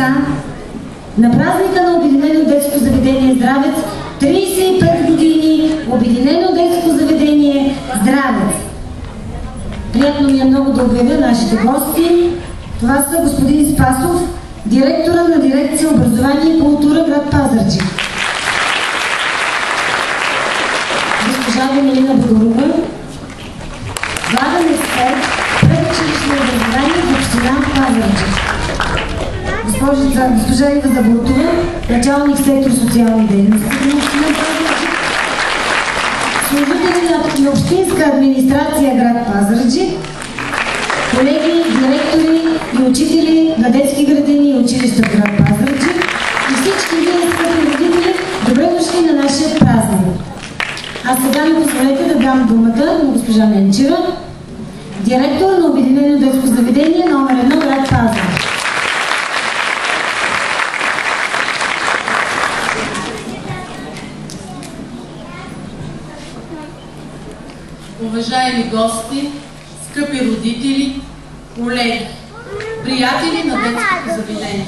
деца на празника на Обединено детско заведение Здравец. 35 години Обединено детско заведение Здравец. Приятно ми е много да обявя нашите гости. Това са господин Спасов, директора на дирекция Образование и култура, град Пазарджик. Госпожа Венелина Бодорова, главен експерт предучилищно образование в община Пазарджик. Госпожа Ива Забортова, началник сектор социални дейности в община Пазарджик. Служители на общинска администрация град Пазарджик, колеги, директори и учители на детски градини и училища в град Пазарджик и всички вие, скъпи родители, добре дошли на нашия празник. А сега ми позволете да дам думата на госпожа Ненчева, директор на Обединено детско заведение номер 1 град Пазарджик. Уважаеми гости, скъпи родители, колеги, приятели на детското заведение.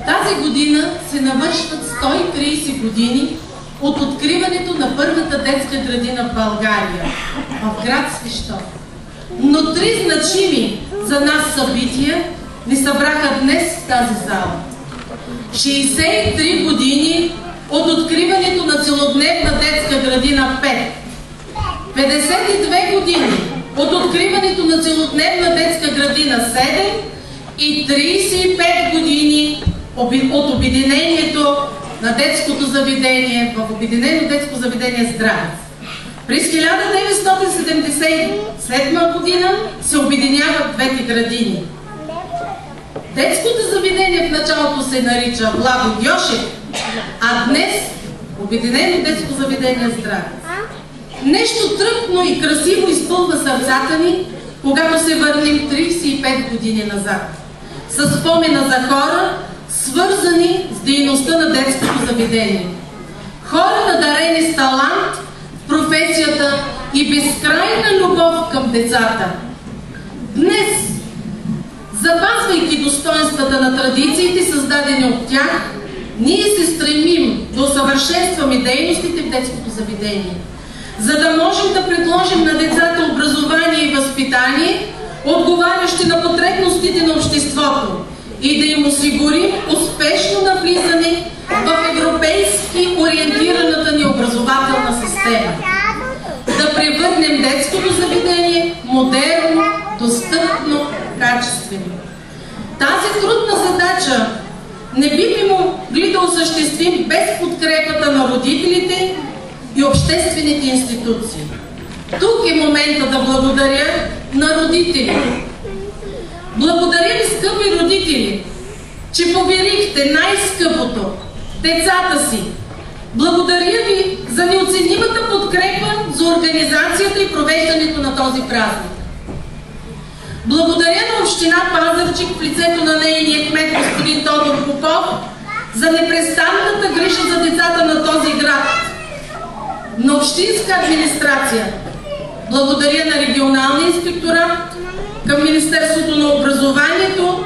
Тази година се навършват 130 години от откриването на първата детска градина в България, в град Свищов. Но три значими за нас събития ни събраха днес в тази зала. 63 години от откриването на целодневна детска градина 5. 52 години от откриването на целодневна детска градина 7 и 35 години от обединението на детското заведение в Обединено детско заведение Здравец. През 1977 година се обединяват двете градини. Детското заведение в началото се нарича Владо Йошев, а днес Обединено детско заведение Здравец. Нещо тръпно и красиво изпълва сърцата ни, когато се върнем 35 години назад, с спомена за хора, свързани с дейността на детското заведение. Хора надарени с талант в професията и безкрайна любов към децата. Днес, запазвайки достоинствата на традициите, създадени от тях, ние се стремим да усъвършенстваме дейностите в детското заведение, за да можем да предложим на децата образование и възпитание, отговарящи на потребностите на обществото и да им осигурим успешно навлизане в европейски ориентираната ни образователна система. Да превърнем детското заведение модерно, достъпно, качествено. Тази трудна задача не бихме могли да осъществим без подкрепата на родителите и обществените институции. Тук е момента да благодаря на родителите. Благодаря ви, скъпи родители, че поверихте най-скъпото – децата си. Благодаря ви за неоценимата подкрепа за организацията и провеждането на този празник. Благодаря на община Пазарджик в лицето на нейния кмет господин Тодор Попов за непрестанната грижа за децата на този град. На общинска администрация. Благодаря на регионалния инспекторат, към Министерството на образованието,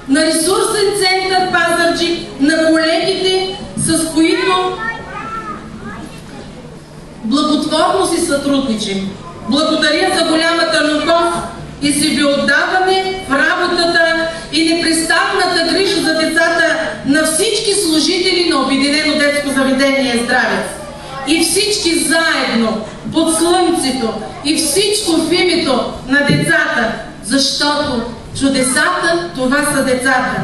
на ресурсен център Пазарджик, на колегите, с които благотворно си сътрудничим. Благодаря за голямата любов и себеотдаване в работата и непрестанната грижа за децата на всички служители на Обединено детско заведение Здравец. И всички заедно, под слънцето, и всичко в името на децата, защото чудесата, това са децата.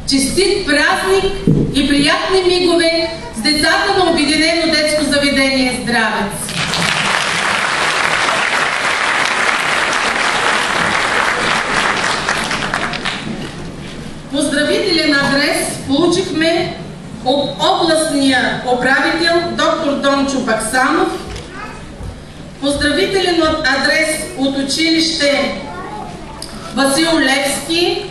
Честит празник и приятни мигове с децата на Обединено детско заведение Здравец! Поздравителен адрес получихме от областния управител доктор Дончо Баксанов. Поздравителен адрес от училище Васил Левски.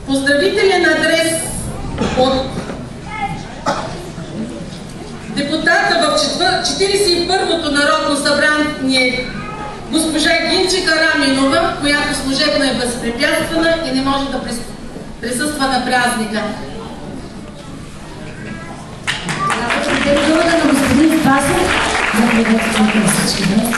Поздравителен адрес от депутата в 41-то Народно събрание госпожа Гинче Караминова, която служебно е възпрепятствана и не може да присъства на празника. Територията на господин Спасов за приветствието на всички днес.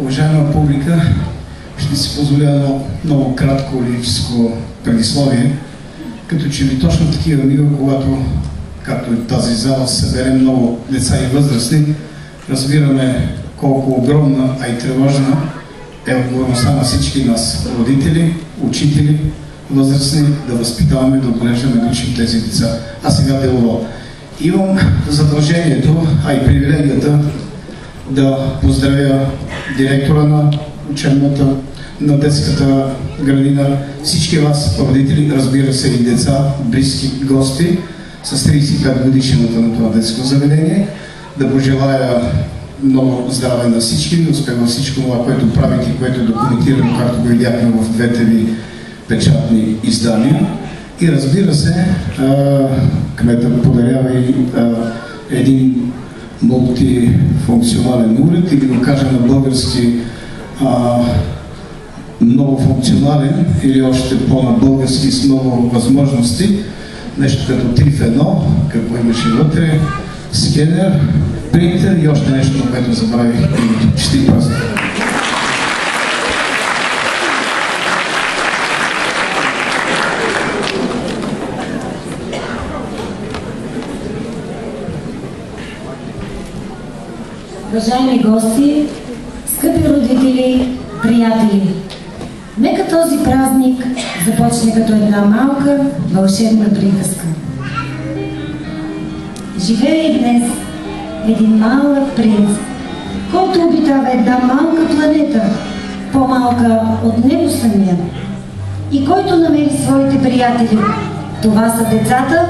Уважаема публика, ще си позволя едно много кратко лирическо предисловие, като че ли точно такива мига, когато, както и тази зала, съберем много деца и възрастни, разбираме колко огромна, а и тревожна е отговорността на всички нас, родители, учители, възрастни, да възпитаваме, да отглеждаме, да учим тези деца. А сега делово. Имам задължението, а и привилегията да поздравя директора на учебната, на детската градина, всички вас, родители, разбира се и деца, близки гости, с 35 годишната на това детско заведение, да пожелая много здраве на всички, да успева всичко това, което правите и което е документирано, както го видяхме в двете ви печатни издания. И разбира се, кмета подарява и един мултифункционален уред, или да кажем на български много функционален, или още по-на български с много възможности, нещо като 3 в 1, какво имаше вътре, скенер, принтер и още нещо, на което забравих. Честит празник! Уважаеми гости, скъпи родители, приятели! Нека този празник започне като една малка вълшебна приказка. Живее и днес един малък принц, който обитава една малка планета, по-малка от него самия, и който намери своите приятели. Това са децата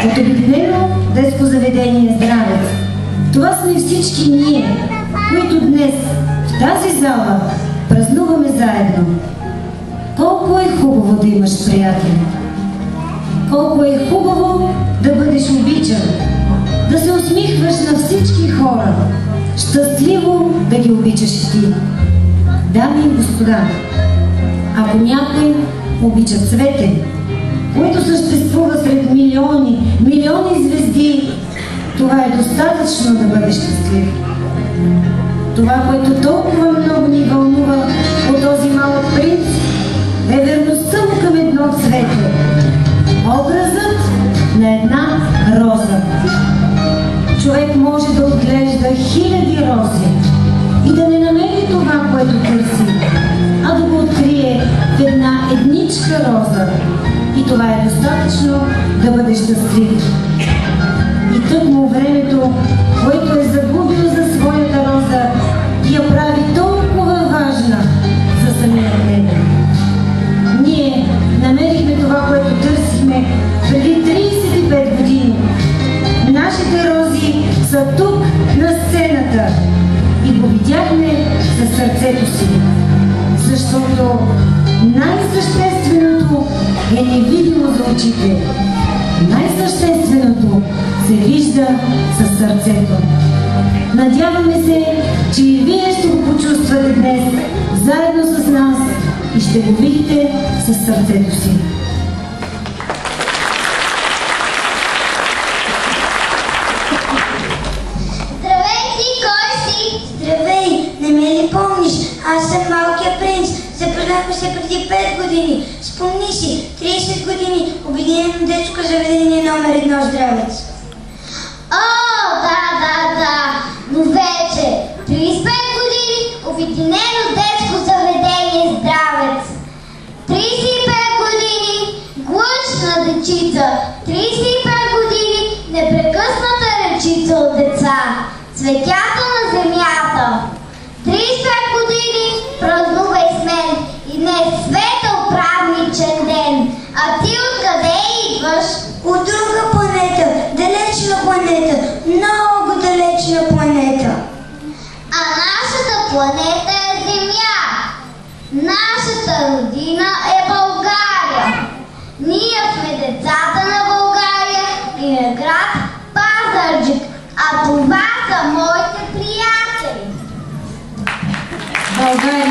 от обикновено детско заведение Здравец. Това сме всички ние, които днес в тази зала празнуваме заедно. Колко е хубаво да имаш приятели! Колко е хубаво да бъдеш обичан, да се усмихваш на всички хора, щастливо да ги обичаш и ти. Дами и господа, ако някой обича цвете, което съществува сред милиони звезди, това е достатъчно да бъдеш щастлив. Това, което толкова много ни вълнува от този малък принц, е верността му към едно цвете. Образът на една роза. Човек може да отглежда хиляди рози и да не намери това, което търси, а да го открие в една едничка роза. И това е достатъчно да бъдеш щастлив. И тъкмо времето, което е загубил за своята роза, я прави толкова важна за самия него. Ние намерихме това, което търсихме преди 35 години. Нашите рози са тук на сцената и го видяхме със сърцето си. Защото най-същественото е невидимо за очите. Най-същественото се вижда със сърцето. Надяваме се, че и вие ще го почувствате днес, заедно с нас, и ще го видите със сърцето си. Здравей ти, кой си? Здравей, не ме ли помниш? Аз съм малкият принц. Запознахме се преди 5 години. Спомни си, 30 години, Обединено детско заведение номер 1 Здравец. О, да, но вече 35 години, Обединено детско заведение Здравец. 35 години, глъчна дечица. 35 години, непрекъсната речица от деца. Цветята на земята. 35 години, празнувай с мен и днес светъл празничен ден. А ти откъде идваш? От друга планета, далечна планета, много далечна планета. А нашата планета е Земя. Нашата родина е България. Ние сме децата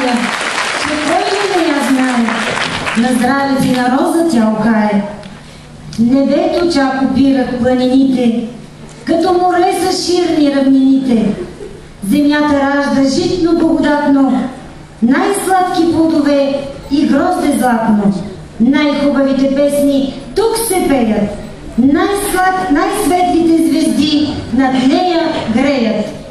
зная, че кой ли не я знае, на здраве си на роза тя окае. Небето чак опират планините, като море са ширни равнините. Земята ражда житно благодатно, най-сладки плодове и грозде златно. Най-хубавите песни тук се пеят, най-светлите звезди над нея греят.